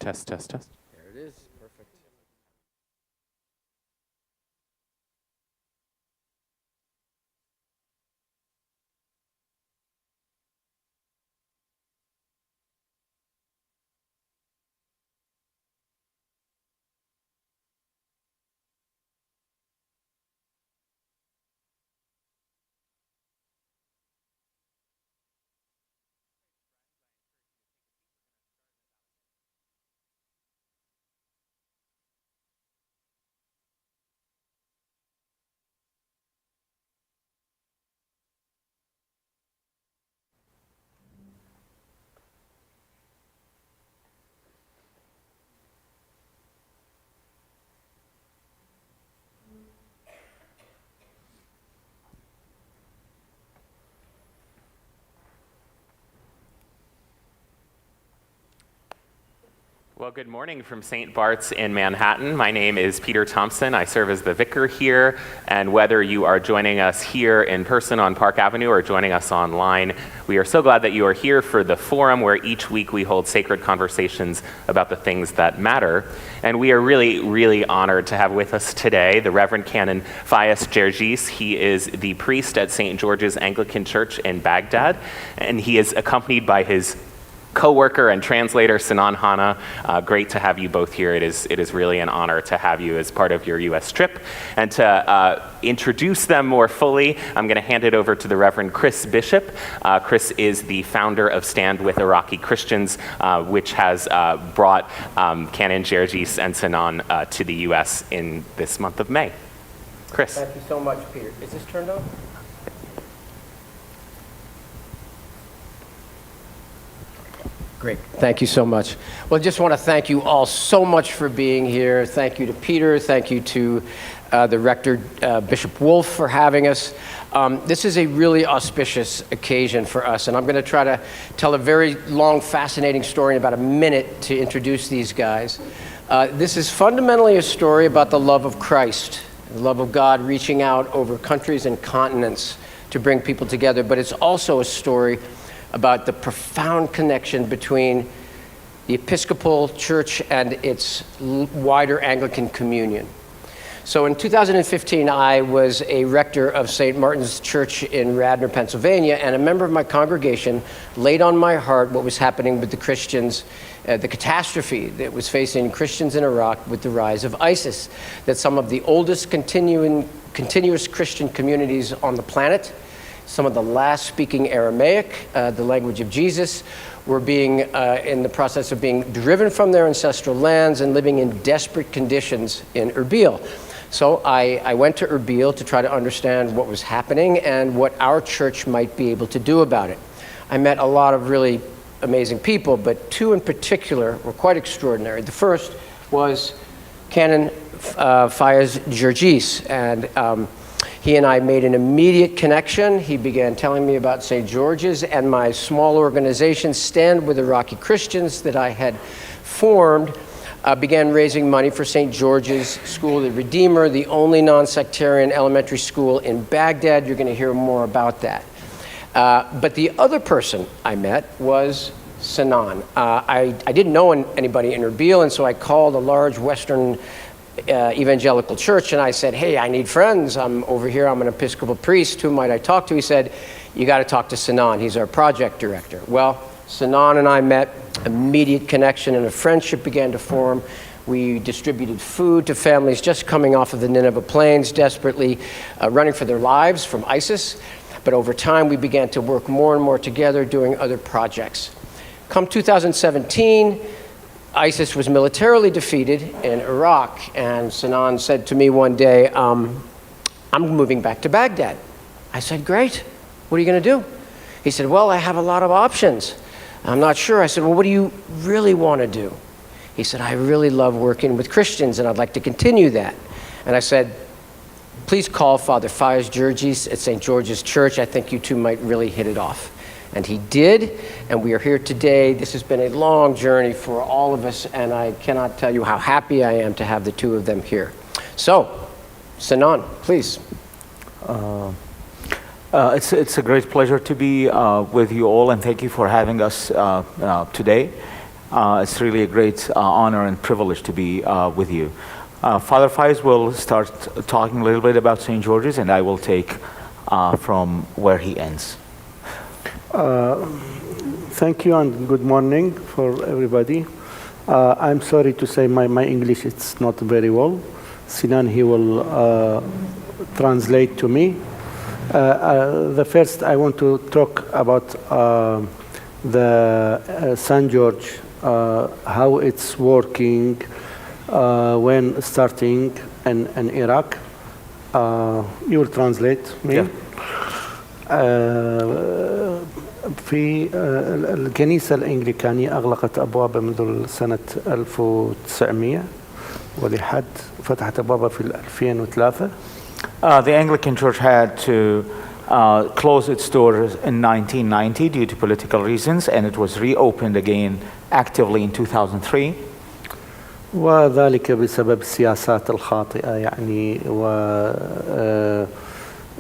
Test, test, test. There it is. Perfect. Well, good morning from St. Bart's in Manhattan. My name is Peter Thompson. I serve as the vicar here, and whether you are joining us here in person on Park Avenue or joining us online, we are so glad that you are here for the forum where each week we hold sacred conversations about the things that matter. And we are really, really honored to have with us today the Reverend Canon Fayez Gergis. He is the priest at St. George's Anglican Church in Baghdad, and he is accompanied by his co-worker and translator, Sinan Hanna. Great to have you both here. It is really an honor to have you as part of your U.S. trip. And to introduce them more fully, I'm going to hand it over to the Reverend Chris Bishop. Chris is the founder of Stand With Iraqi Christians, which has brought Canon Gergis and Sinan to the U.S. in this month of May. Chris. Thank you so much, Peter. Is this turned on? Great. Thank you so much. Well, I just want to thank you all so much for being here. Thank you to Peter. Thank you to the rector, Bishop Wolf, for having us. This is a really auspicious occasion for us, and I'm going to try to tell a very long, fascinating story in about a minute to introduce these guys. This is fundamentally a story about the love of Christ, the love of God reaching out over countries and continents to bring people together, but it's also a story about the profound connection between the Episcopal Church and its wider Anglican communion. So in 2015, I was a rector of St. Martin's Church in Radnor, Pennsylvania, and a member of my congregation laid on my heart what was happening with the Christians, the catastrophe that was facing Christians in Iraq with the rise of ISIS, that some of the oldest continuous Christian communities on the planet, some of the last speaking Aramaic, the language of Jesus, were being in the process of being driven from their ancestral lands and living in desperate conditions in Erbil. So I went to Erbil to try to understand what was happening and what our church might be able to do about it. I met a lot of really amazing people, but two in particular were quite extraordinary. The first was Canon Fayez Gergis, and he and I made an immediate connection. He began telling me about St. George's and my small organization, Stand With Iraqi Christians, that I had formed, began raising money for St. George's School of the Redeemer, the only non-sectarian elementary school in Baghdad. You're going to hear more about that. But the other person I met was Sinan. I didn't know anybody in Erbil, and so I called a large Western evangelical church, and I said, hey, I need friends. I'm over here. I'm an Episcopal priest. Who might I talk to? He said, you got to talk to Sinan. He's our project director. Well, Sinan and I met, immediate connection, and a friendship began to form. We distributed food to families just coming off of the Nineveh plains, desperately running for their lives from ISIS. But over time, we began to work more and more together, doing other projects. Come 2017, ISIS was militarily defeated in Iraq, and Sinan said to me one day, I'm moving back to Baghdad. I said, great. What are you going to do? He said, well, I have a lot of options. I'm not sure. I said, well, what do you really want to do? He said, I really love working with Christians, and I'd like to continue that. And I said, please call Father Fayez Gergis at St. George's Church. I think you two might really hit it off. And he did, and we are here today. This has been a long journey for all of us, and I cannot tell you how happy I am to have the two of them here. So, Sinan, please. It's a great pleasure to be with you all, and thank you for having us today. It's really a great honor and privilege to be with you. Father Faiz will start talking a little bit about St. George's, and I will take from where he ends. Thank you and good morning for everybody. I'm sorry to say my English it's not very well. Sinan, he will translate to me. The first I want to talk about the St. George, how it's working when starting in Iraq. You will translate me. Yeah. في الكنيسة الإنجليكانية أغلقت أبوابها منذ سنة 1900 ولحد فتحت أبوابها في 2003. The Anglican Church had to close its doors in 1990 due to political reasons, and it was reopened again actively in 2003. وذلك بسبب السياسات الخاطئة يعني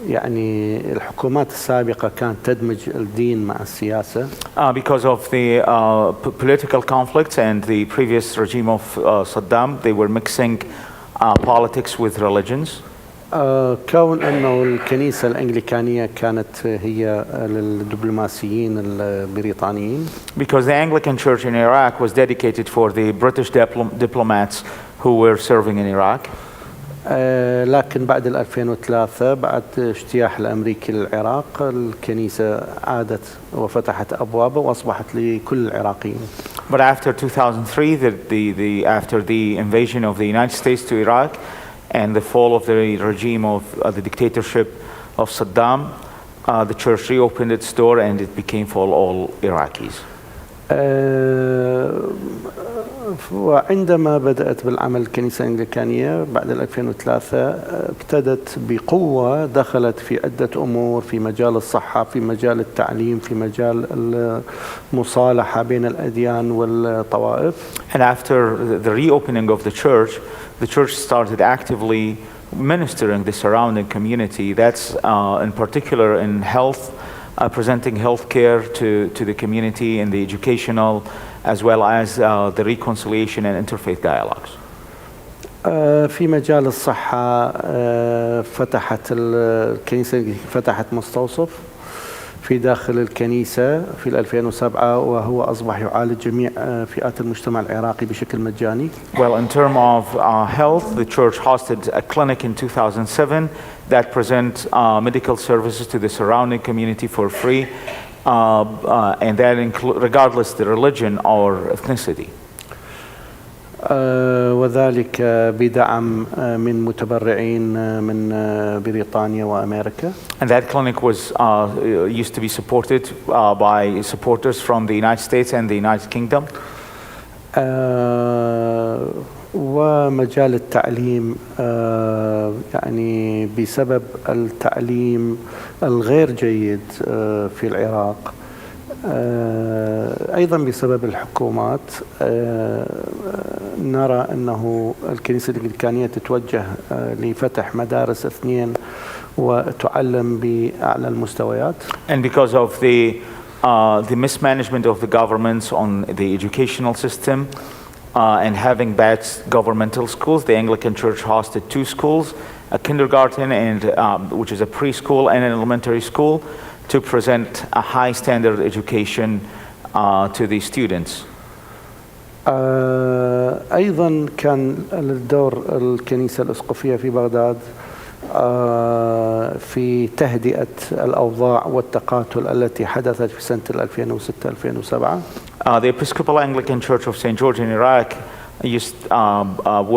يعني الحكومات السابقة كانت تدمج الدين مع السياسة. Because of the political conflicts and the previous regime of Saddam, they were mixing politics with religions. كون أنه الكنيسة الأنجليكانية كانت هي للدبلوماسيين البريطانيين. Because the Anglican Church in Iraq was dedicated for the British diplomats who were serving in Iraq. لكن بعد 2003 بعد اجتياح الأمريكي للعراق الكنيسة عادت وفتحت أبوابها وأصبحت لكل العراقيين. But after 2003, after the invasion of the United States to Iraq and the fall of the regime of the dictatorship of Saddam, the church reopened its door and it became for all Iraqis. وعندما بدأت بالعمل الكنيسة الأنجليكانية بعد 2003 ابتدت بقوة، دخلت في عدة أمور في مجال الصحة، في مجال التعليم، في مجال المصالحة بين الأديان والطوائف. And after the reopening of the church started actively ministering the surrounding community. That's in particular in health, presenting health care to the community in the educational, as well as the reconciliation and interfaith dialogues. في مجال الصحة فتحت الكنيسة مستوصف في داخل الكنيسة في 2007 وهو أصبح يعالج جميع فئات المجتمع العراقي بشكل مجاني. Well, in terms of health, the church hosted a clinic in 2007 that present medical services to the surrounding community for free, and that regardless the religion or ethnicity. وذلك بدعم من متبرعين من بريطانيا وأمريكا. And that clinic was used to be supported by supporters from the United States and the United Kingdom. ومجال التعليم يعني بسبب التعليم الغير جيد في العراق، أيضا بسبب الحكومات، نرى أنه الكنيسة الأنجليكانية تتوجه لفتح مدارس 2 وتعلم بأعلى المستويات. And because of the mismanagement of the governments on the educational system and having bad governmental schools, the Anglican Church hosted 2 schools, a kindergarten and which is a preschool and an elementary school, to present a high standard education to the students. أيضا كان الدور الكنيسة الأسقفية في بغداد في تهدئة الأوضاع والتقاتل التي حدثت في سنة 2006-2007. The Episcopal Anglican Church of St. George in Iraq used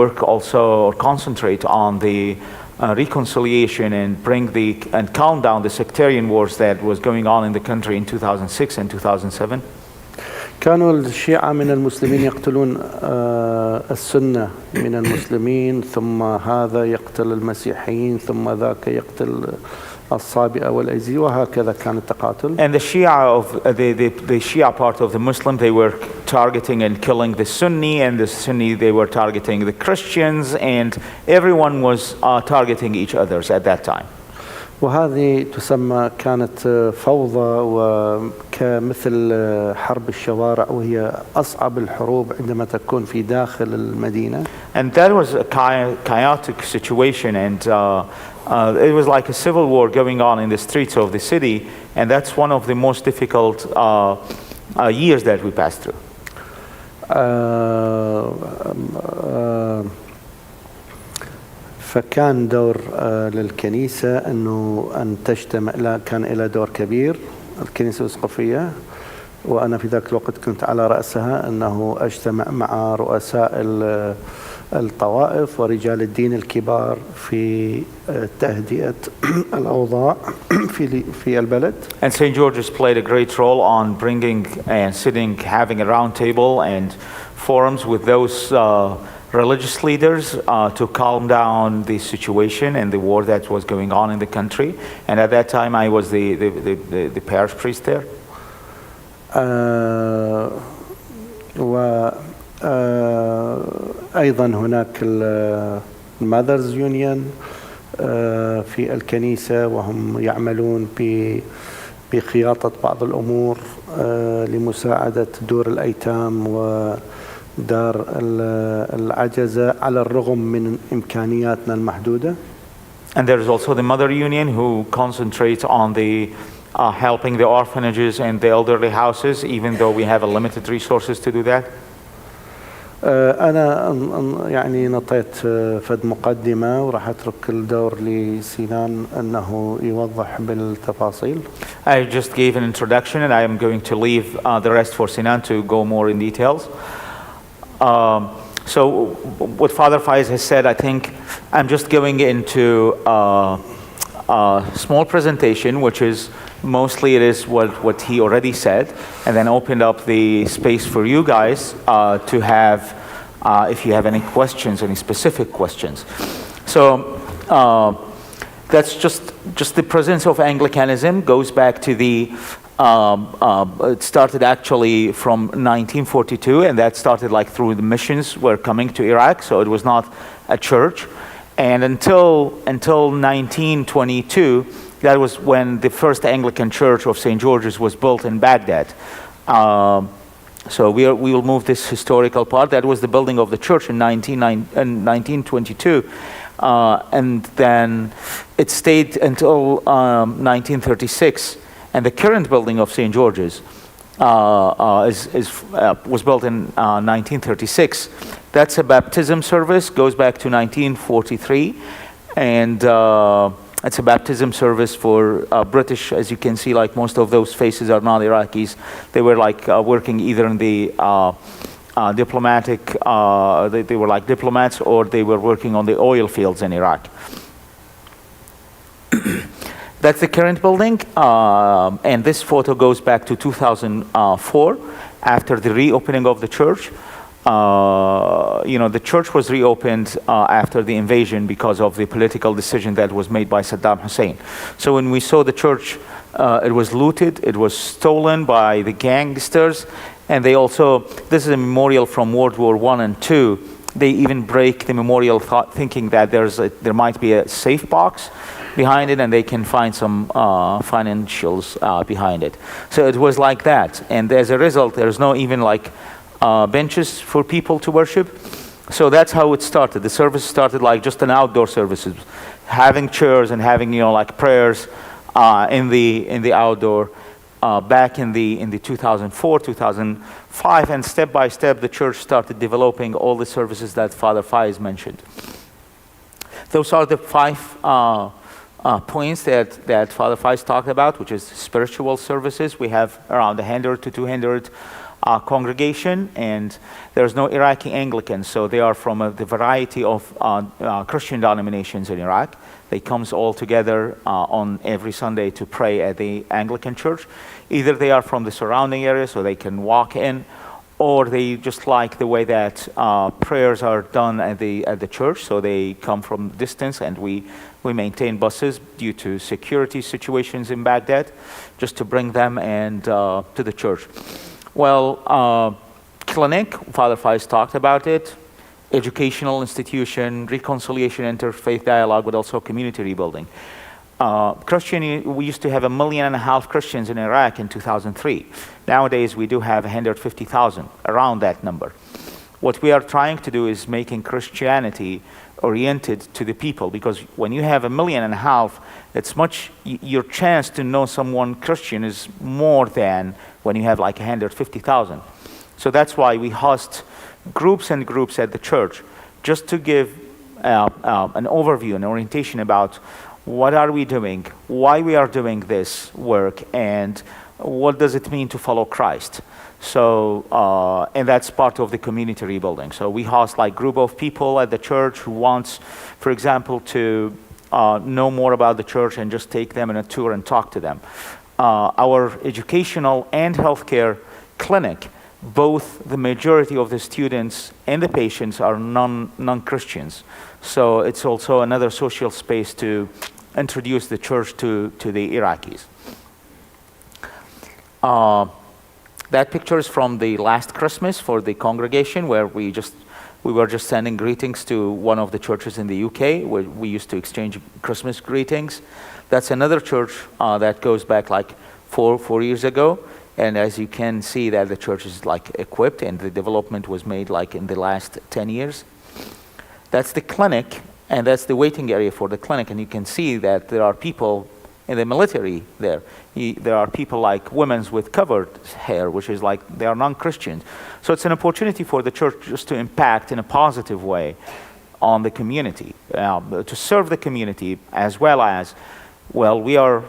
work also or concentrate on the reconciliation and calm down the sectarian wars that was going on in the country in 2006 and 2007. كانوا الشيعة من المسلمين يقتلون السنة من المسلمين، ثم هذا يقتل المسيحيين، ثم ذاك يقتل الصابئة والأيزي، وهكذا كان التقاتل. And the Shia of the Shia part of the Muslim, they were targeting and killing the Sunni, and the Sunni they were targeting the Christians, and everyone was targeting each other at that time. وهذه تسمى كانت فوضى وكمثل حرب الشوارع، وهي أصعب الحروب عندما تكون في داخل المدينة. And that was a chaotic situation, and it was like a civil war going on in the streets of the city, and that's one of the most difficult years that we passed through. فكان دور للكنيسة أنه أن تجتمع، كان لها دور كبير الكنيسة الأسقفية، وأنا في ذاك الوقت كنت على رأسها، أنه أجتمع مع رؤساء الطوائف ورجال الدين الكبار في تهدئة الأوضاع في البلد. And St. George's played a great role on bringing and sitting, having a round table and forums with those religious leaders to calm down the situation and the war that was going on in the country. And at that time I was the parish priest there. أيضا هناك الماذرز يونيون في الكنيسة، وهم يعملون بخياطة بعض الأمور لمساعدة دور الأيتام ودار العجزة على الرغم من إمكانياتنا المحدودة. And there is also the Mother Union, who concentrates on the helping the orphanages and the elderly houses, even though we have a limited resources to do that. أنا يعني نطيت فد مقدمة، وراح أترك الدور لسنان أنه يوضح بالتفاصيل. I just gave an introduction, and I am going to leave the rest for Sinan to go more in details. So what Father Faiz has said, I think I'm just going into a small presentation, which is mostly it is what he already said, and then opened up the space for you guys to have, if you have any questions, any specific questions. So that's just the presence of Anglicanism goes back to the, it started actually from 1942, and that started like through the missions were coming to Iraq, so it was not a church. And until 1922, that was when the first Anglican Church of St. George's was built in Baghdad. So we will move this historical part. That was the building of the church in 1922. And then it stayed until 1936. And the current building of St. George's was built in 1936. That's a baptism service, goes back to 1943. And it's a baptism service for British, as you can see, like most of those faces are not Iraqis. They were like working either in the diplomatic, they were like diplomats, or they were working on the oil fields in Iraq. That's the current building, and this photo goes back to 2004, after the reopening of the church. The church was reopened after the invasion because of the political decision that was made by Saddam Hussein. So when we saw the church, it was looted, it was stolen by the gangsters, and they also, this is a memorial from World War I and II. They even break the memorial thinking that there might be a safe box behind it, and they can find some financials behind it. So it was like that, and as a result, there's no even like benches for people to worship. So that's how it started. The service started like just an outdoor services, having chairs and having like prayers in the outdoor. Back in the 2004, 2005, and step by step, the church started developing all the services that Father Faiz mentioned. Those are the 5 points that Father Faiz talked about, which is spiritual services. We have around 100 to 200 congregation, and there's no Iraqi Anglicans, so they are from the variety of Christian denominations in Iraq. They comes all together on every Sunday to pray at the Anglican church. Either they are from the surrounding area, so they can walk in, or they just like the way that prayers are done at the church, so they come from distance, and we maintain buses due to security situations in Baghdad, just to bring them and to the church. Well, clinic, Father Faiz talked about it. Educational institution, reconciliation, interfaith dialogue, but also community rebuilding. we used to have 1.5 million Christians in Iraq in 2003. Nowadays, we do have 150,000, around that number. What we are trying to do is making Christianity oriented to the people, because when you have 1.5 million, it's your chance to know someone Christian is more than when you have like 150,000. So that's why we host groups and groups at the church, just to give an overview, an orientation about what are we doing, why we are doing this work, and what does it mean to follow Christ. So, and that's part of the community rebuilding. So we host like group of people at the church who wants, for example, to know more about the church and just take them on a tour and talk to them. Our educational and healthcare clinic, both the majority of the students and the patients are non-Christians. So it's also another social space to introduce the church to the Iraqis. That picture is from the last Christmas for the congregation, where we were just sending greetings to one of the churches in the UK, where we used to exchange Christmas greetings. That's another church that goes back like four years ago. And as you can see, that the church is like equipped, and the development was made like in the last 10 years. That's the clinic, and that's the waiting area for the clinic. And you can see that there are people in the military there. There are people like women with covered hair, which is like they are non-Christians. So it's an opportunity for the church just to impact in a positive way on the community, to serve the community, as well as, well, we are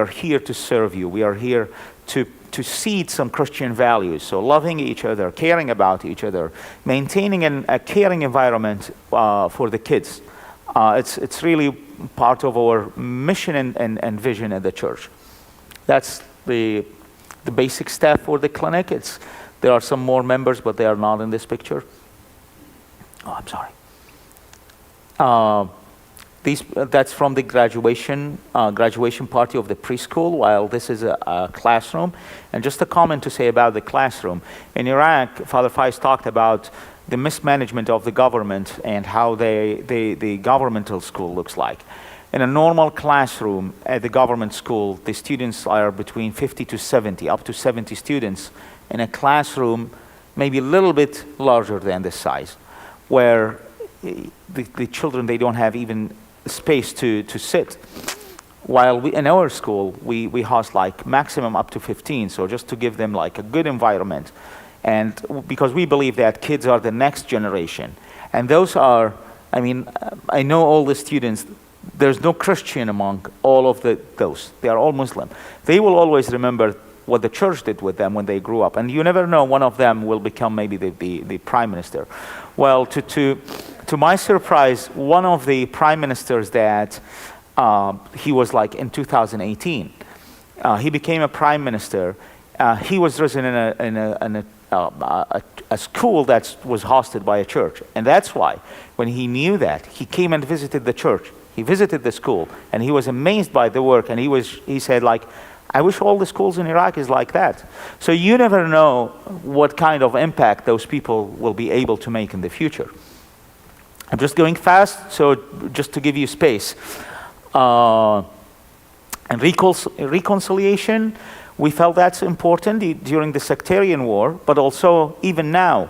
here to serve you. We are here to seed some Christian values. So loving each other, caring about each other, maintaining a caring environment for the kids. It's really part of our mission and vision at the church. That's the basic staff for the clinic. There are some more members, but they are not in this picture. Oh, I'm sorry. That's from the graduation party of the preschool, while this is a classroom. And just a comment to say about the classroom. In Iraq, Father Faiz talked about the mismanagement of the government and how the governmental school looks like. In a normal classroom at the government school, the students are between 50 to 70, up to 70 students in a classroom, maybe a little bit larger than this size, where the children, they don't have even space to sit. While in our school, we host like maximum up to 15, so just to give them like a good environment. And because we believe that kids are the next generation. And those are, I know all the students, there's no Christian among all of those. They are all Muslim. They will always remember what the church did with them when they grew up. And you never know, one of them will become maybe the prime minister. Well, to my surprise, one of the prime ministers that he was like in 2018, he became a prime minister. He was risen in a school that was hosted by a church. And that's why, when he knew that, he came and visited the church. He visited the school, and he was amazed by the work. And he said, like, I wish all the schools in Iraq is like that. So you never know what kind of impact those people will be able to make in the future. I'm just going fast, so just to give you space. And reconciliation, we felt that's important during the sectarian war, but also even now,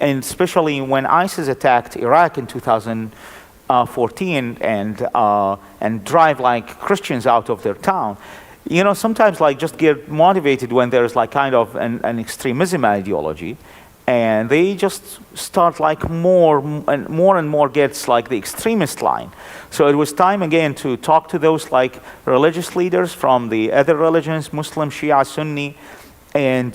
and especially when ISIS attacked Iraq in 2014 and drive like Christians out of their town. You know, sometimes like just get motivated when there's like kind of an extremism ideology, and they just start like more and more gets like the extremist line. So it was time again to talk to those like religious leaders from the other religions, Muslim, Shia, Sunni, and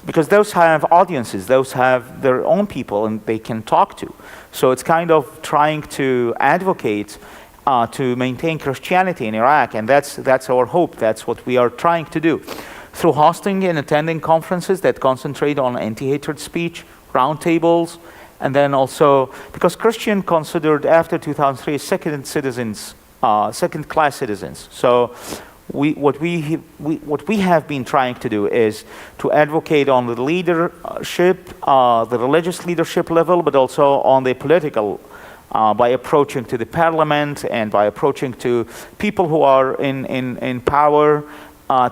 because those have audiences, those have their own people and they can talk to. So it's kind of trying to advocate to maintain Christianity in Iraq, and that's our hope. That's what we are trying to do. Through hosting and attending conferences that concentrate on anti-hatred speech, roundtables, and then also, because Christian considered after 2003 second-class citizens. So what we have been trying to do is to advocate on the leadership, the religious leadership level, but also on the political by approaching to the parliament and by approaching to people who are in power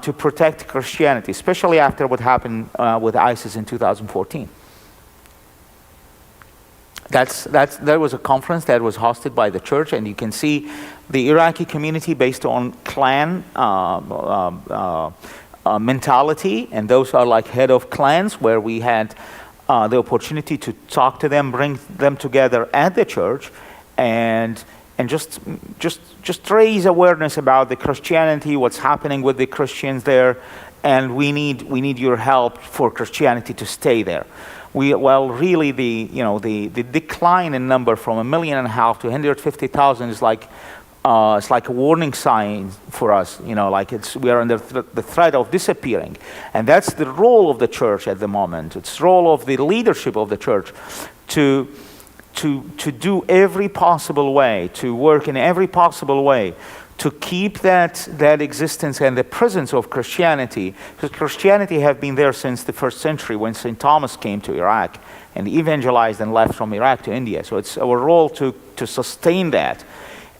to protect Christianity, especially after what happened with ISIS in 2014. There was a conference that was hosted by the church, and you can see the Iraqi community based on clan mentality, and those are like head of clans, where we had the opportunity to talk to them, bring them together at the church, and just raise awareness about the Christianity, what's happening with the Christians there, and we need your help for Christianity to stay there. Really, the decline in number from 1.5 million to 150,000 is like it's like a warning sign for us. Like we are under the threat of disappearing, and that's the role of the church at the moment. It's the role of the leadership of the church to do every possible way, to work in every possible way, to keep that existence and the presence of Christianity, because Christianity have been there since the 1st century when St. Thomas came to Iraq and evangelized and left from Iraq to India. So it's our role to sustain that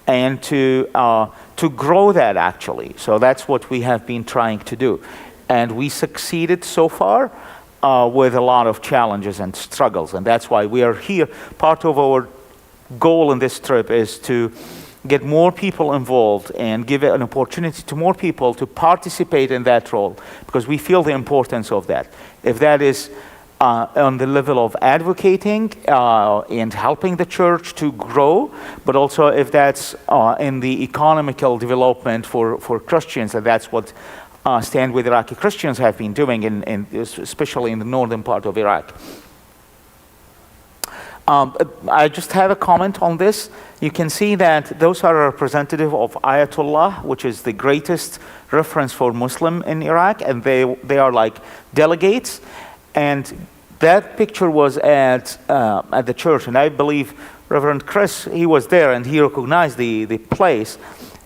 and to grow that, actually. So that's what we have been trying to do. And we succeeded so far with a lot of challenges and struggles, and that's why we are here. Part of our goal in this trip is to get more people involved and give an opportunity to more people to participate in that role, because we feel the importance of that. If that is on the level of advocating and helping the church to grow, but also if that's in the economical development for Christians, and that's what Stand With Iraqi Christians have been doing, especially in the northern part of Iraq. I just have a comment on this. You can see that those are representative of Ayatollah, which is the greatest reference for Muslim in Iraq, and they are like delegates. And that picture was at the church, and I believe Reverend Chris, he was there and he recognized the place.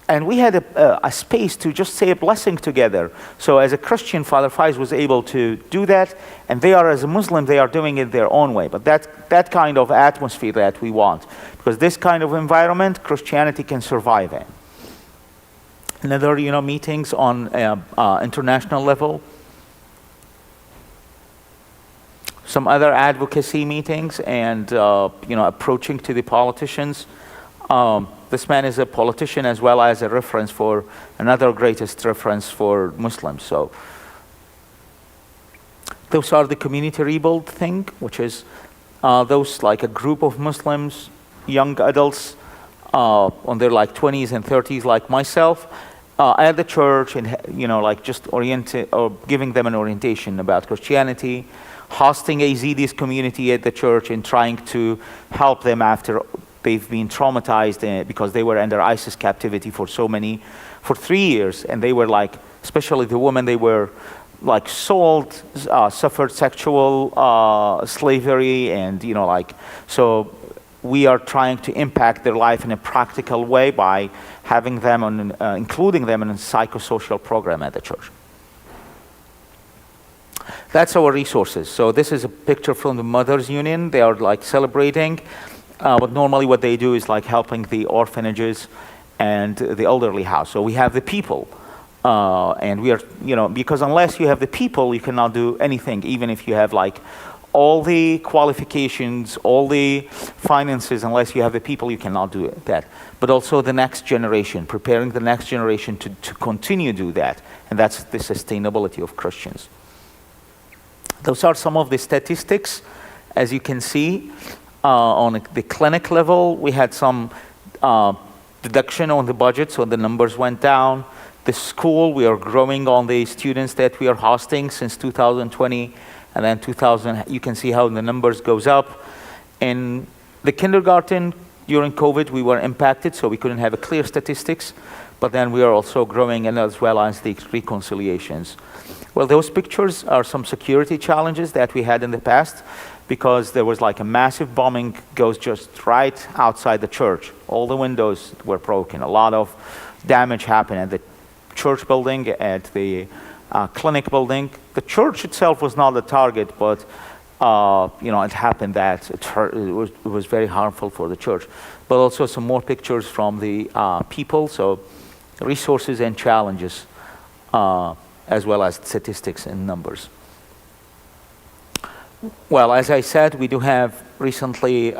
And we had a space to just say a blessing together. So as a Christian, Father Faiz was able to do that, and they are, as a Muslim, they are doing it their own way. But that kind of atmosphere that we want, because this kind of environment, Christianity can survive in. Another, meetings on international level. Some other advocacy meetings and, approaching to the politicians. This man is a politician as well as a reference for another greatest reference for Muslims. So those are the community rebuild thing, which is those like a group of Muslims, young adults on their like 20s and 30s like myself at the church, and just oriented or giving them an orientation about Christianity, hosting a Yazidis community at the church and trying to help them after they've been traumatized because they were under ISIS captivity for 3 years, and they were like, especially the women, they were like sold, suffered sexual slavery, and so we are trying to impact their life in a practical way by having them including them in a psychosocial program at the church. That's our resources. So this is a picture from the Mothers Union. They are like celebrating. But normally what they do is like helping the orphanages and the elderly house. So we have the people. And we are, because unless you have the people, you cannot do anything. Even if you have like all the qualifications, all the finances, unless you have the people, you cannot do that. But also the next generation, preparing the next generation to continue to do that. And that's the sustainability of Christians. Those are some of the statistics. As you can see, on the clinic level, we had some deduction on the budget, so the numbers went down. The school, we are growing on the students that we are hosting since 2020, and then 2000, you can see how the numbers goes up. In the kindergarten, during COVID, we were impacted, so we couldn't have a clear statistics, but then we are also growing, and as well as the reconciliations. Well, those pictures are some security challenges that we had in the past, because there was like a massive bombing goes just right outside the church. All the windows were broken. A lot of damage happened at the church building, at the clinic building. The church itself was not the target, but it happened that it was very harmful for the church. But also some more pictures from the people, so resources and challenges, as well as statistics and numbers. Well, as I said, we do have recently,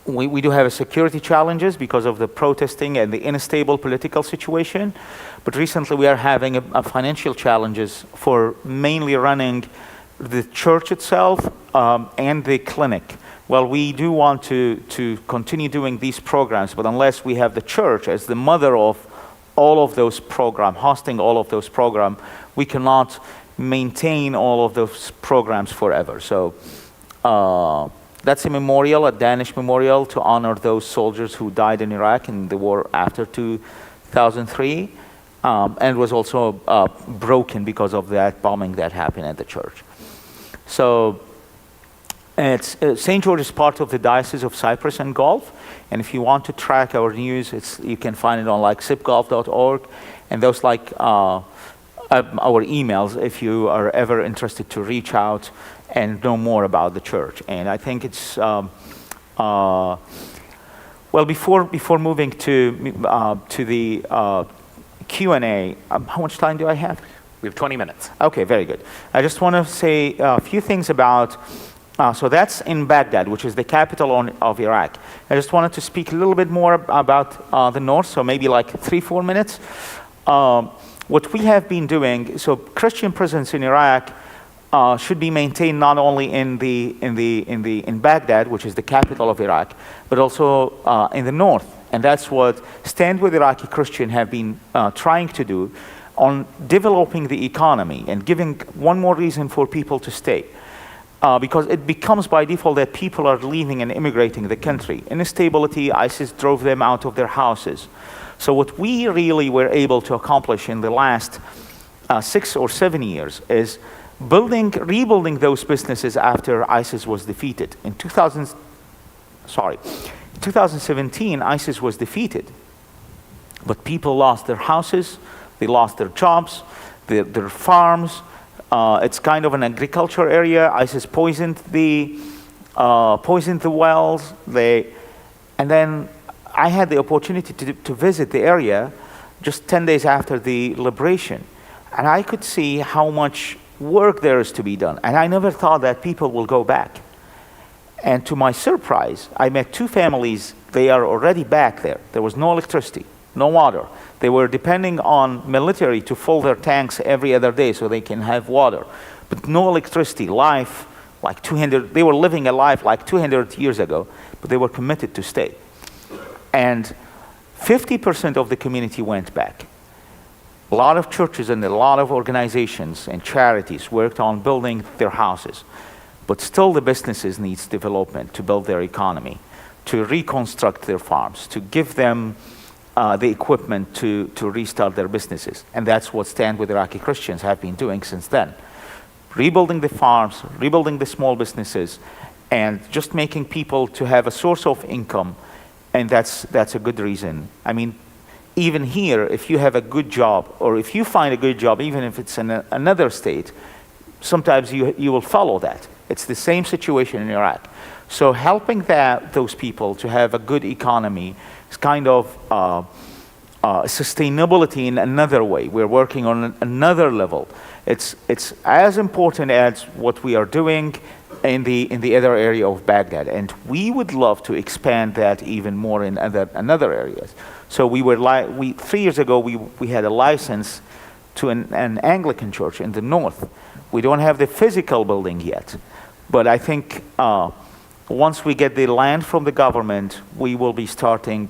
we do have security challenges because of the protesting and the unstable political situation. But recently we are having a financial challenges for mainly running the church itself and the clinic. Well, we do want to continue doing these programs, but unless we have the church as the mother of all of those programs, hosting all of those programs, we cannot maintain all of those programs forever. So that's a memorial, a Danish memorial to honor those soldiers who died in Iraq in the war after 2003, and was also broken because of that bombing that happened at the church. So it's St. George is part of the Diocese of Cyprus and Gulf, and if you want to track our news, you can find it on like cipgulf.org, and those like our emails if you are ever interested to reach out and know more about the church. And I think it's well, before moving to the Q&A, how much time do I have? We have 20 minutes. Okay, very good. I just want to say a few things about, so that's in Baghdad, which is the capital of Iraq. I just wanted to speak a little bit more about the north, so maybe like 3-4 minutes. What we have been doing, so Christian presence in Iraq should be maintained not only in Baghdad, which is the capital of Iraq, but also in the north. And that's what Stand With Iraqi Christian have been trying to do on developing the economy and giving one more reason for people to stay. Because it becomes by default that people are leaving and immigrating the country. Instability, ISIS drove them out of their houses. So what we really were able to accomplish in the last 6 or 7 years is rebuilding those businesses after ISIS was defeated. In 2017, ISIS was defeated, but people lost their houses, they lost their jobs, their farms. It's kind of an agriculture area. ISIS poisoned the wells. And then I had the opportunity to visit the area just 10 days after the liberation, and I could see how much work there is to be done. And I never thought that people will go back. And to my surprise, I met 2 families. They are already back there. There was no electricity, no water. They were depending on military to fill their tanks every other day so they can have water. But no electricity, life like 200, they were living a life like 200 years ago, but they were committed to stay. And 50% of the community went back. A lot of churches and a lot of organizations and charities worked on building their houses. But still the businesses needs development to build their economy, to reconstruct their farms, to give them the equipment to restart their businesses. And that's what Stand With Iraqi Christians have been doing since then. Rebuilding the farms, rebuilding the small businesses, and just making people to have a source of income. And that's a good reason. I mean, even here, if you have a good job, or if you find a good job, even if it's in another state, sometimes you will follow that. It's the same situation in Iraq. So helping those people to have a good economy is kind of sustainability in another way. We're working on another level. It's as important as what we are doing in the other area of Baghdad, and we would love to expand that even more in other areas. So 3 years ago we had a license to an Anglican church in the north. We don't have the physical building yet, but I think once we get the land from the government, we will be starting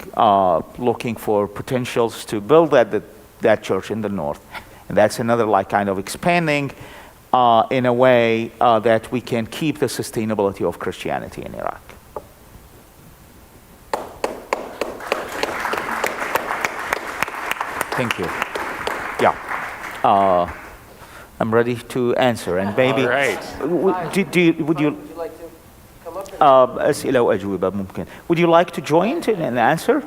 looking for potentials to build that church in the north. And that's another kind of expanding in a way that we can keep the sustainability of Christianity in Iraq. Thank you. Yeah. I'm ready to answer, and maybe. All right. Would you like to come up? أسئلة وأجوبة ممكن. Would you like to join and answer?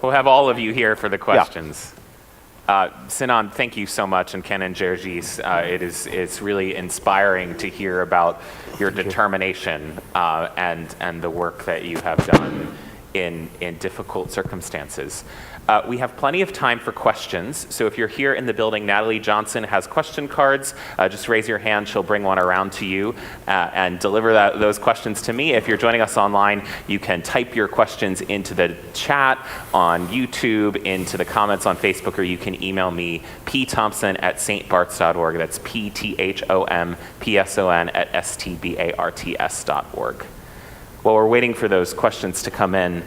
We'll have all of you here for the questions. Sinan, thank you so much, and Ken and Jerjis. It's really inspiring to hear about your determination and the work that you have done in difficult circumstances. We have plenty of time for questions, so if you're here in the building, Natalie Johnson has question cards. Just raise your hand, she'll bring one around to you and deliver those questions to me. If you're joining us online, you can type your questions into the chat on YouTube, into the comments on Facebook, or you can email me, pthompson@stbarts.org. That's PTHOMPSON@STBARTS.org. While we're waiting for those questions to come in,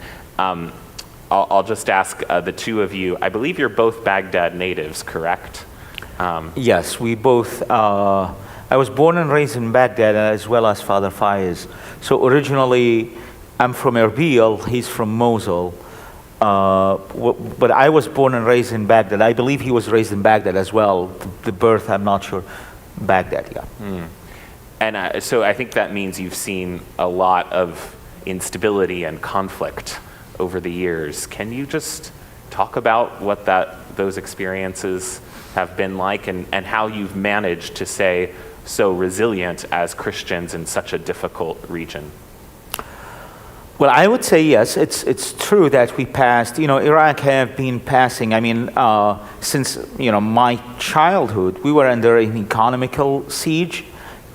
I'll just ask the two of you, I believe you're both Baghdad natives, correct? Yes, we both, I was born and raised in Baghdad as well as Father Faiz. So originally, I'm from Erbil, he's from Mosul. But I was born and raised in Baghdad. I believe he was raised in Baghdad as well. The birth, I'm not sure. Baghdad, yeah. And so I think that means you've seen a lot of instability and conflict over the years. Can you just talk about what those experiences have been like and how you've managed to stay so resilient as Christians in such a difficult region? Well, I would say yes. It's true that we passed. Iraq have been passing. I mean, since my childhood, we were under an economical siege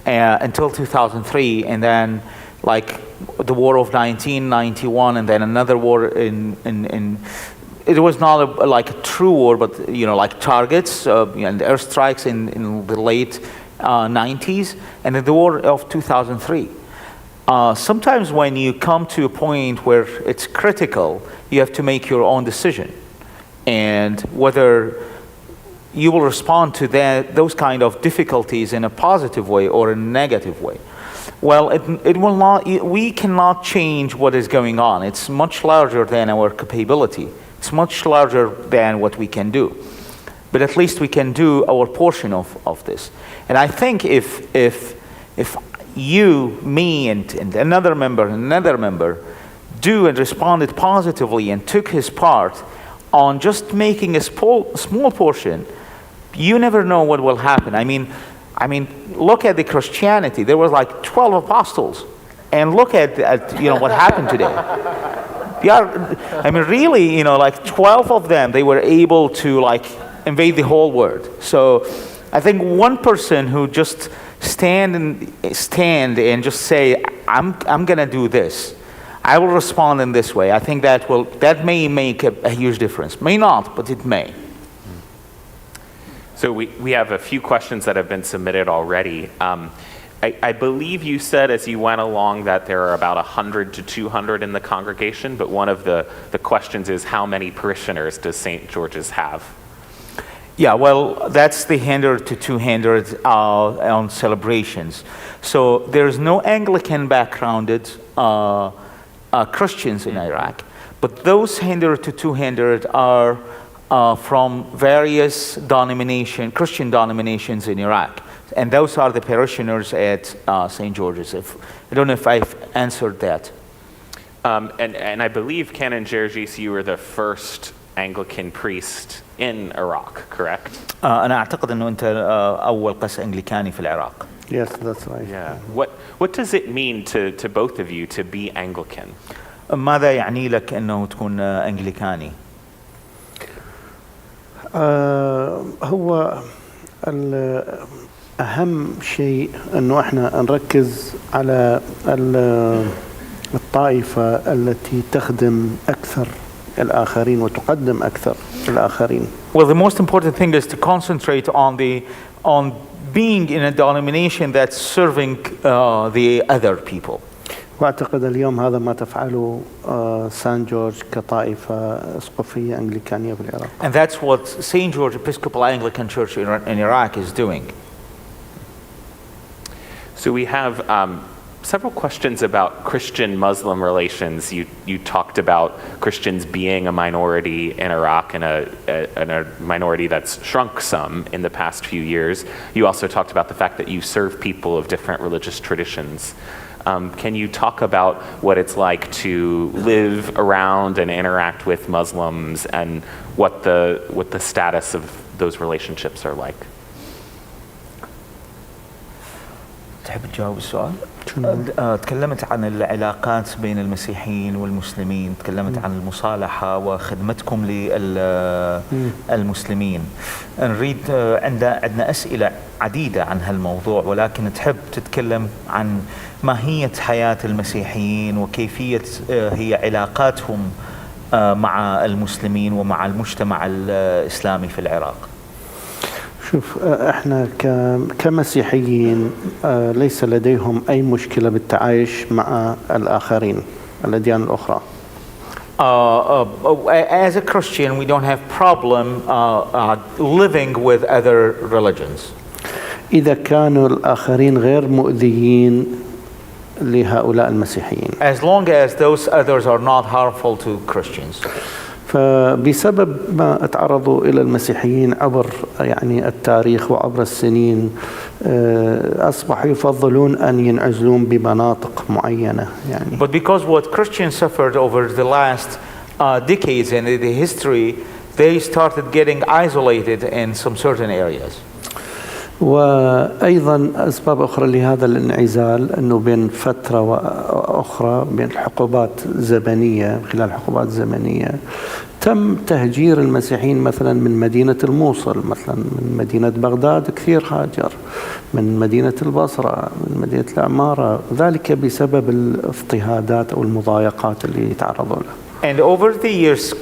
until 2003, and then like the war of 1991, and then another war in it was not like a true war, but like targets and airstrikes in the late 90s, and then the war of 2003. Sometimes when you come to a point where it's critical, you have to make your own decision, and whether you will respond to those kind of difficulties in a positive way or a negative way. Well, it will not. We cannot change what is going on. It's much larger than our capability. It's much larger than what we can do. But at least we can do our portion of this. And I think if you, me, and another member do and responded positively and took his part on just making a small portion, you never know what will happen. I mean, look at the Christianity. There was like 12 apostles, and look at what happened today. Really, like 12 of them, they were able to like invade the whole world. So I think one person who just stand and just say, I'm gonna do this. I will respond in this way. I think that may make a huge difference. May not, but it may. So we have a few questions that have been submitted already. I believe you said as you went along that there are about 100 to 200 in the congregation, but one of the questions is how many parishioners does St. George's have? Yeah, well, that's the 100 to 200 on celebrations. So there's no Anglican backgrounded Christians in Iraq, but those 100 to 200 are from various Christian denominations in Iraq. And those are the parishioners at St. George's. I don't know if I've answered that. And I believe Canon Jerjis, you were the first Anglican priest in Iraq, correct? أنا أعتقد إنه أنت أول قس أنجليكاني في العراق. Yes, that's right. Yeah. What does it mean to both of you to be Anglican? ماذا يعني لك إنه تكون أنجليكاني؟ هو أهم شيء أنه إحنا نركز على الطائفة التي تخدم أكثر الآخرين وتقدم أكثر الآخرين. Well, the most important thing is to concentrate on being in a denomination that's serving the other people. وأعتقد اليوم هذا ما تفعله سان جورج كطائفة أسقفية أنجليكانية في العراق. And that's what St. George Episcopal Anglican Church in Iraq is doing. So we have several questions about Christian-Muslim relations. You talked about Christians being a minority in Iraq and a minority that's shrunk some in the past few years. You also talked about the fact that you serve people of different religious traditions. Can you talk about what it's like to live around and interact with Muslims and what the status of those relationships are like? تحب تجاوب السؤال؟ تكلمت عن العلاقات بين المسيحيين والمسلمين، تكلمت عن المصالحة وخدمتكم للمسلمين. نريد عندنا أسئلة عديدة عن هالموضوع، ولكن تحب تتكلم عن ماهية حياة المسيحيين وكيفية هي علاقاتهم مع المسلمين ومع المجتمع الإسلامي في العراق. شوف، احنا كمسيحيين ليس لديهم اي مشكله بالتعايش مع الاخرين الاديان الاخرى. As a Christian, we don't have problem living with other religions. اذا كانوا الاخرين غير مؤذيين لهؤلاء المسيحيين. As long as those others are not harmful to Christians. فبسبب ما تعرضوا إلى المسيحيين عبر يعني التاريخ وعبر السنين، أصبحوا يفضلون أن ينعزلون بمناطق معينة يعني. But because what Christians suffered over the last decades in the history, they started getting isolated in some certain areas. وأيضا أسباب أخرى لهذا الانعزال أنه بين فترة وأخرى بين حقوبات زمنية، خلال حقوبات زمنية تم تهجير المسيحيين مثلا من مدينة الموصل، مثلا من مدينة بغداد كثير هاجر، من مدينة البصرة، من مدينة العمارة، ذلك بسبب الاضطهادات أو المضايقات اللي تعرضوا لها. And over the years,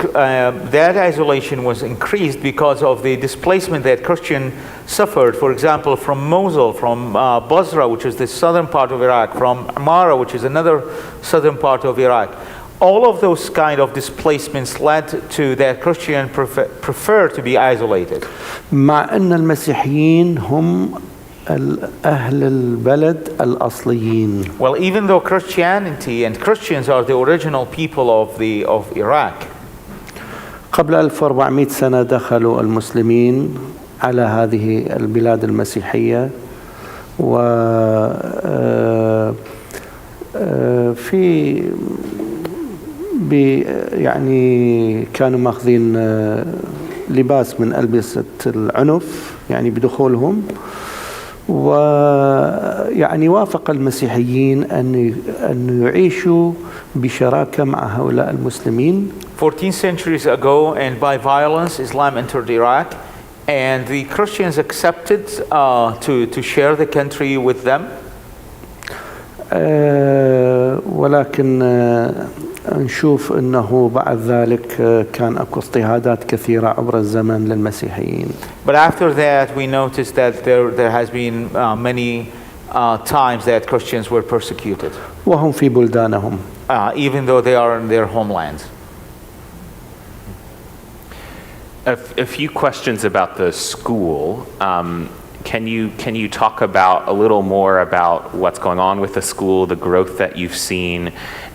that isolation was increased because of the displacement that Christians suffered. For example, from Mosul, from Basra, which is the southern part of Iraq, from Amara, which is another southern part of Iraq. All of those kind of displacements led to that Christians prefer to be isolated. مع أن المسيحيين هم أهل البلد الأصليين. Well, even though Christianity and Christians are the original people of Iraq. قبل 1400 سنة دخلوا المسلمين على هذه البلاد المسيحية، و في يعني كانوا ماخذين لباس من ألبسة العنف يعني بدخولهم، ويعني وافق المسيحيين أن يعيشوا بشراكة مع هؤلاء المسلمين. 14 centuries ago, and by violence, Islam entered Iraq, and the Christians accepted to share the country with them. ولكن نشوف أنه بعد ذلك كان أكو اضطهادات كثيرة عبر الزمن للمسيحيين. But after that, we noticed that there has been many times that Christians were persecuted. وهم في بلدانهم. Even though they are in their homelands. A few questions about the school. Can you talk about a little more about what's going on with the school, the growth that you've seen,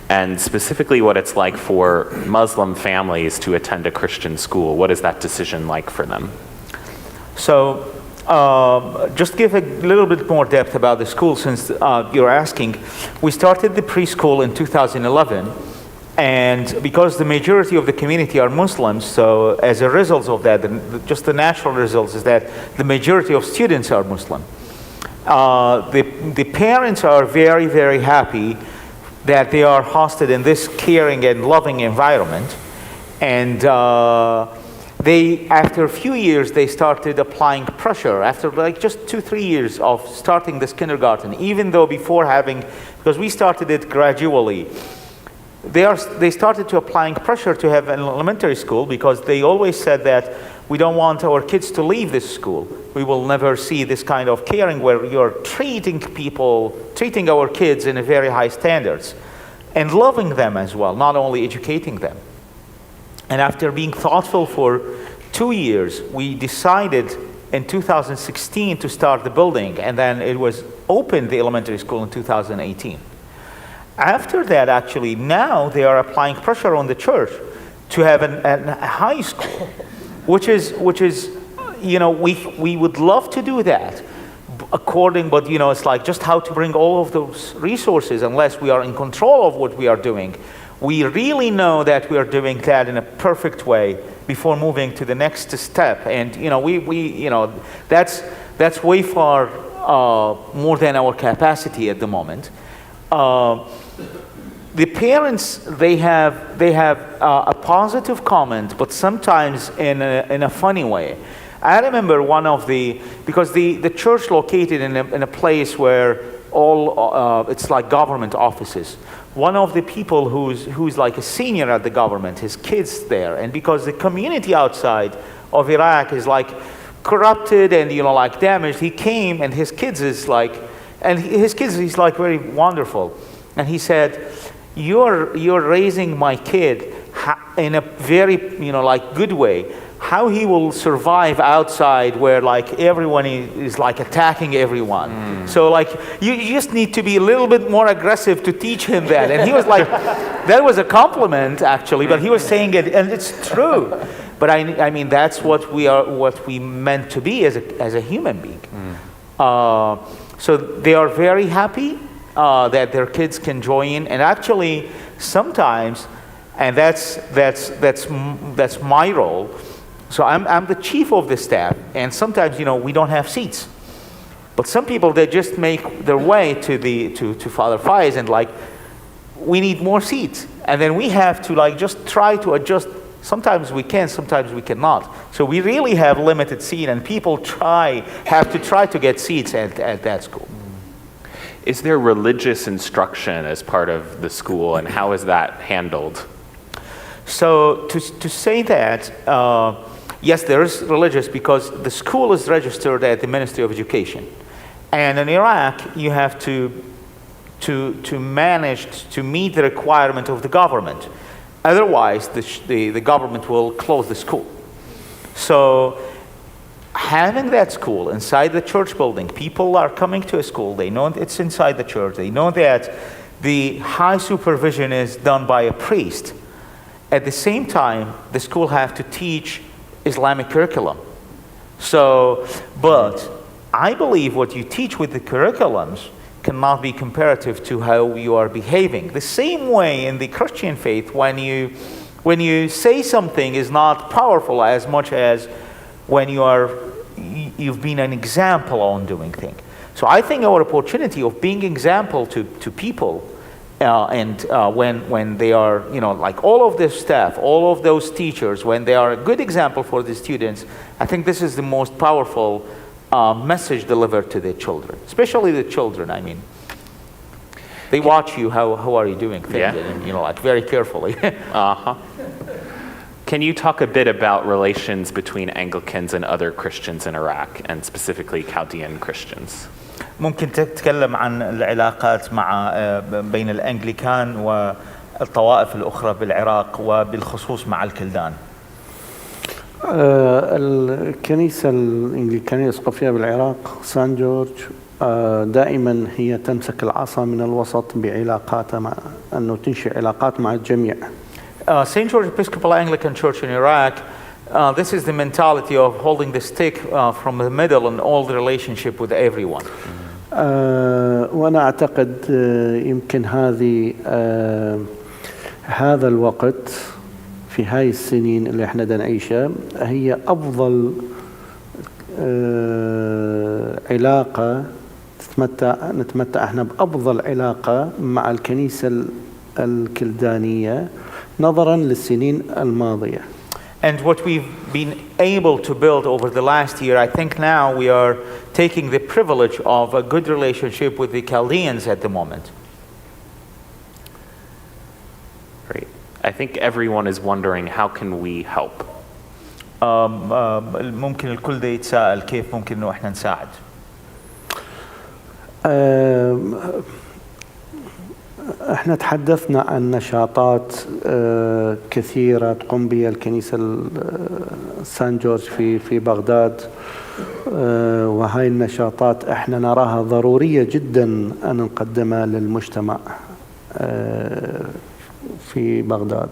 and specifically what it's like for Muslim families to attend a Christian school? What is that decision like for them? So, just give a little bit more depth about the school since you're asking. We started the preschool in 2011, and because the majority of the community are Muslims, so as a result of that, just the natural result is that the majority of students are Muslim. The parents are very, very happy that they are hosted in this caring and loving environment, and they, after a few years, they started applying pressure. After like just 2-3 years of starting this kindergarten, even though before having, because we started it gradually, they started to applying pressure to have an elementary school because they always said that we don't want our kids to leave this school. We will never see this kind of caring where you're treating our kids in a very high standards and loving them as well, not only educating them. And after being thoughtful for 2 years, we decided in 2016 to start the building, and then it was opened, the elementary school, in 2018. After that, actually, now they are applying pressure on the church to have a high school, which is, you know, we would love to do that, according, but it's like just how to bring all of those resources unless we are in control of what we are doing. We really know that we are doing that in a perfect way before moving to the next step. And that's way far more than our capacity at the moment. The parents, they have a positive comment, but sometimes in a funny way. I remember because the church located in a place where it's like government offices. One of the people who's like a senior at the government, his kids there, and because the community outside of Iraq is like corrupted and like damaged, he came and his kids is like very wonderful, and he said, "You're raising my kid in a very like good way. How he will survive outside where like everyone is like attacking everyone. So like you just need to be a little bit more aggressive to teach him that." And he was like, that was a compliment actually, but he was saying it, and it's true. But I mean that's what we meant to be as a human being. So they are very happy that their kids can join, and actually sometimes, and that's my role. So I'm the chief of the staff, and sometimes we don't have seats, but some people, they just make their way to Father Faiz and like, we need more seats, and then we have to like just try to adjust. Sometimes we can, sometimes we cannot. So we really have limited seat, and people have to try to get seats at that school. Is there religious instruction as part of the school, and how is that handled? So to say that, yes, there is religious, because the school is registered at the Ministry of Education. And in Iraq, you have to manage to meet the requirement of the government. Otherwise, the government will close the school. So having that school inside the church building, people are coming to a school, they know it's inside the church, they know that the high supervision is done by a priest. At the same time, the school have to teach Islamic curriculum. So, but I believe what you teach with the curriculums cannot be comparative to how you are behaving. The same way in the Christian faith, when you say something is not powerful as much as when you've been an example on doing things. So I think our opportunity of being example to people, and when they are, like all of this staff, all of those teachers, when they are a good example for the students, I think this is the most powerful message delivered to the children, especially the children. I mean, they watch you, how are you doing things, Yeah. and like very carefully. Can you talk a bit about relations between Anglicans and other Christians in Iraq, and specifically Chaldean Christians? ممكن تتكلم عن العلاقات بين الأنجليكان والطوائف الأخرى بالعراق وبالخصوص مع الكلدان؟ الكنيسة الإنجليكانية الأسقفية بالعراق سان جورج دائما هي تمسك العصا من الوسط بعلاقاتها مع أنه تنشئ علاقات مع الجميع. St. George Episcopal Anglican Church in Iraq, this is the mentality of holding the stick from the middle and all the relationship with everyone. وأنا أعتقد يمكن هذا الوقت في هاي السنين اللي احنا دا نعيشها هي أفضل علاقة نتمتع احنا بأفضل علاقة مع الكنيسة الكلدانية نظرا للسنين الماضية. And what we've been able to build over the last year, I think now we are taking the privilege of a good relationship with the Chaldeans at the moment. Great. I think everyone is wondering, how can we help? ممكن الكل ده يتساءل كيف ممكن إنه إحنا نساعد. احنا تحدثنا عن نشاطات كثيرة تقوم بها الكنيسة سان جورج في بغداد، وهاي النشاطات احنا نراها ضرورية جدا أن نقدمها للمجتمع في بغداد.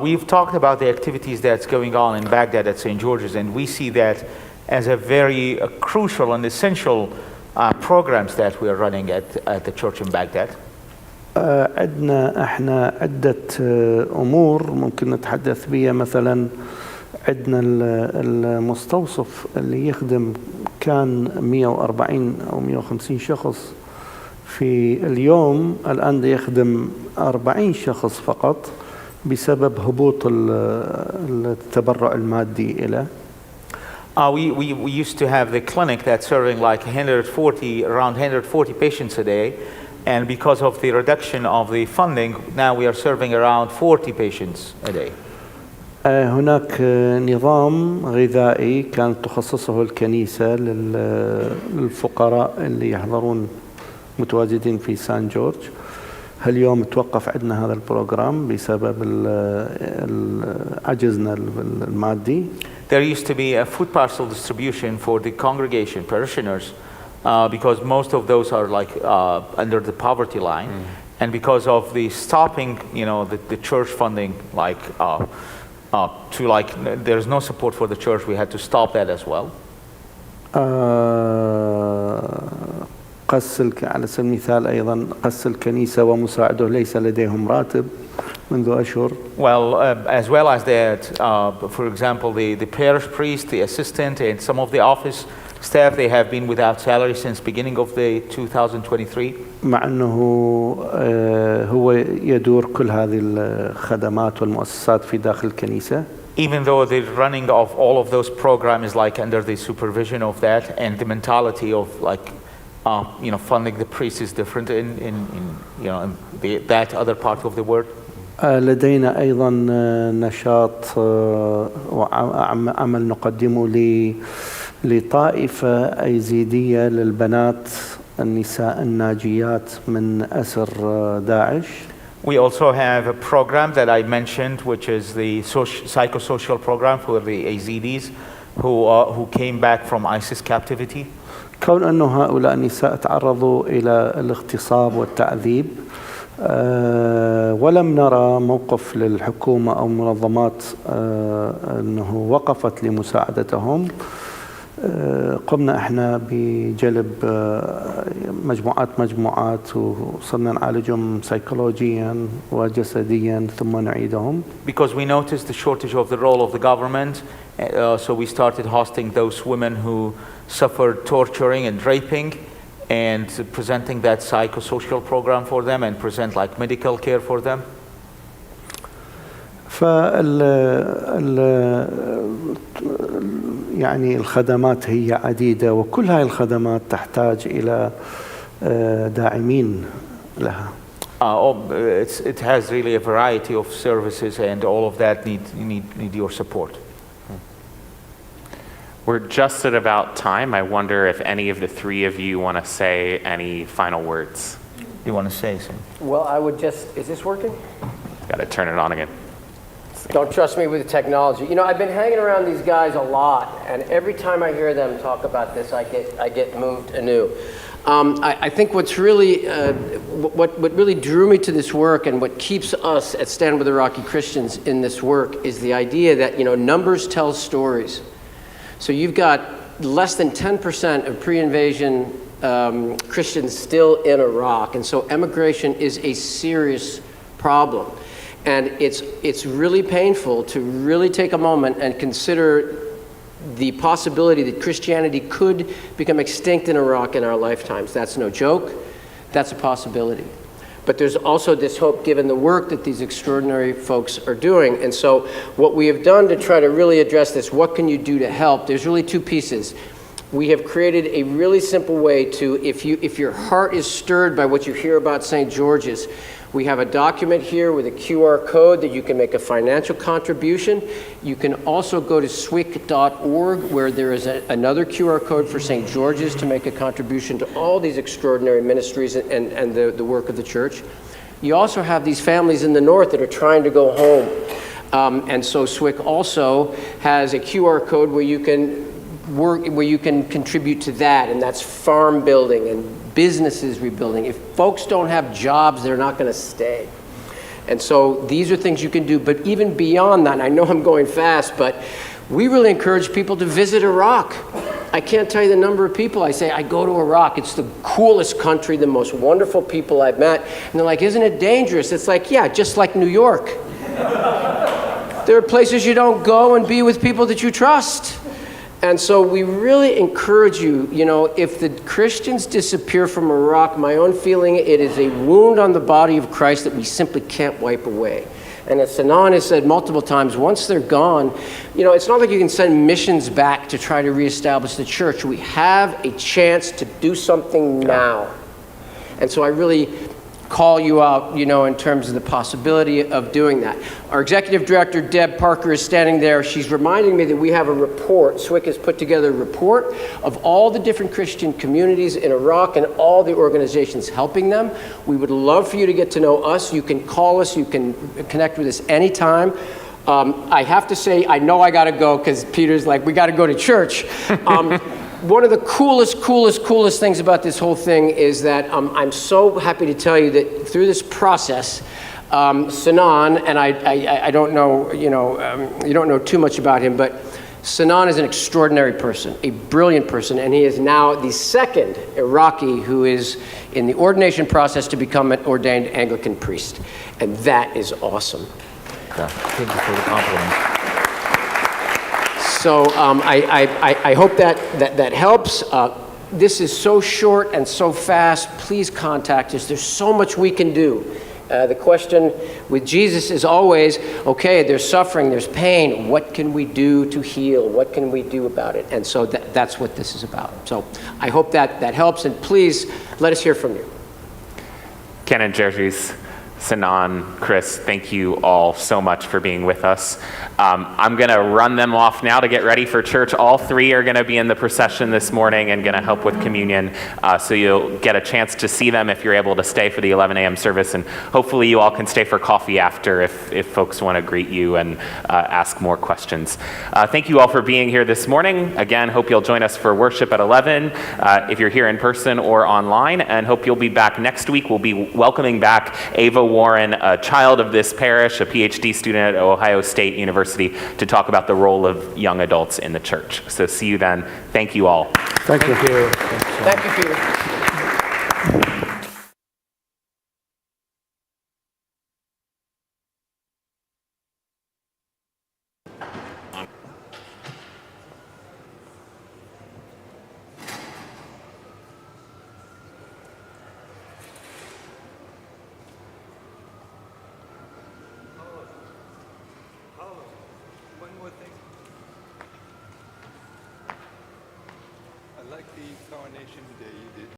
We've talked about the activities that's going on in Baghdad at St. George's, and we see that as a very crucial and essential programs that we are running at the church in Baghdad. عندنا احنا عدة امور ممكن نتحدث بيها. مثلا عندنا المستوصف اللي يخدم كان 140 او 150 شخص في اليوم، الان يخدم 40 شخص فقط بسبب هبوط التبرع المادي له. We used to have the clinic that's serving like around 140 patients a day, and because of the reduction of the funding, now we are serving around 40 patients a day. هناك نظام غذائي كانت تخصصه الكنيسة للفقراء اللي يحضرون متواجدين في سان جورج. هاليوم توقف عندنا هذا البروجرام بسبب عجزنا المادي. There used to be a food parcel distribution for the congregation parishioners because most of those are like under the poverty line, and because of the stopping, the church funding, there's no support for the church, we had to stop that as well. على سبيل المثال أيضا قس الكنيسة ومساعده ليس لديهم راتب منذ أشهر. Well, as well as that, for example, the parish priest, the assistant, and some of the office staff, they have been without salary since beginning of the 2023. مع أنه هو يدور كل هذه الخدمات والمؤسسات في داخل الكنيسة. Even though the running of all of those programs is like under the supervision of that, and the mentality of funding the priests is different in that other part of the world. لدينا أيضا نشاط وعمل نقدمه لطائفة أيزيدية للبنات النساء الناجيات من أسر داعش. We also have a program that I mentioned, which is the psychosocial program for the AZDs who came back from ISIS captivity. كون أن هؤلاء النساء تعرضوا إلى الاغتصاب والتعذيب، ولم نرى موقف للحكومة أو منظمات أنه وقفت لمساعدتهم، قمنا احنا بجلب مجموعات وصرنا نعالجهم سيكولوجيا وجسديا ثم نعيدهم. Because we noticed the shortage of the role of the government, so we started hosting those women who suffered torturing and raping, and presenting that psychosocial program for them and present like medical care for them. يعني الخدمات هي عديدة، وكل هاي الخدمات تحتاج إلى داعمين لها. It has really a variety of services, and all of that need your support. We're just at about time. I wonder if any of the three of you want to say any final words. You want to say something? Well, I would is this working? Got to turn it on again. Don't trust me with the technology. I've been hanging around these guys a lot, and every time I hear them talk about this, I get moved anew. I think what's really what really drew me to this work, and what keeps us at Stand with Iraqi Christians in this work, is the idea that numbers tell stories. So you've got less than 10% of pre-invasion Christians still in Iraq, and so emigration is a serious problem. And it's really painful to really take a moment and consider the possibility that Christianity could become extinct in Iraq in our lifetimes. That's no joke. That's a possibility. But there's also this hope given the work that these extraordinary folks are doing. And so what we have done to try to really address this, what can you do to help? There's really two pieces. We have created a really simple way to, if your heart is stirred by what you hear about St. George's, we have a document here with a QR code that you can make a financial contribution. You can also go to swic.org, where there is another QR code for St. George's to make a contribution to all these extraordinary ministries and the work of the church. You also have these families in the north that are trying to go home. And so SWIC also has a QR code where you can contribute to that, and that's farm building and businesses rebuilding. If folks don't have jobs, they're not going to stay. And so these are things you can do. But even beyond that, and I know I'm going fast, but we really encourage people to visit Iraq. I can't tell you the number of people I say, I go to Iraq, it's the coolest country, the most wonderful people I've met. And they're like, isn't it dangerous? It's like, yeah, just like New York. There are places you don't go and be with people that you trust. And so we really encourage you, if the Christians disappear from Iraq, my own feeling, it is a wound on the body of Christ that we simply can't wipe away. And as Sinan has said multiple times, once they're gone, it's not like you can send missions back to try to reestablish the church. We have a chance to do something now. And so I really call you out, in terms of the possibility of doing that. Our executive director, Deb Parker, is standing there. She's reminding me that we have a report. SWIC has put together a report of all the different Christian communities in Iraq and all the organizations helping them. We would love for you to get to know us. You can call us. You can connect with us anytime. I have to say, I know I got to go because Peter's like, we got to go to church. One of the coolest things about this whole thing is that I'm so happy to tell you that through this process, Sinan, and I don't know, you don't know too much about him, but Sinan is an extraordinary person, a brilliant person, and he is now the second Iraqi who is in the ordination process to become an ordained Anglican priest. And that is awesome. Thank you for the compliment. So I hope that helps. This is so short and so fast. Please contact us. There's so much we can do. The question with Jesus is always, okay, there's suffering, there's pain. What can we do to heal? What can we do about it? And so that's what this is about. So I hope that helps. And please let us hear from you. Ken and Jerjes, Sinan, Chris, thank you all so much for being with us. I'm going to run them off now to get ready for church. All three are going to be in the procession this morning and going to help with communion. So you'll get a chance to see them if you're able to stay for the 11 a.m. service. And hopefully you all can stay for coffee after if folks want to greet you and ask more questions. Thank you all for being here this morning. Again, hope you'll join us for worship at 11 if you're here in person or online. And hope you'll be back next week. We'll be welcoming back Ava Warren, a child of this parish, a PhD student at Ohio State University, to talk about the role of young adults in the church. So see you then. Thank you all. Thank you. Thank you, Peter. I like the coronation day you did.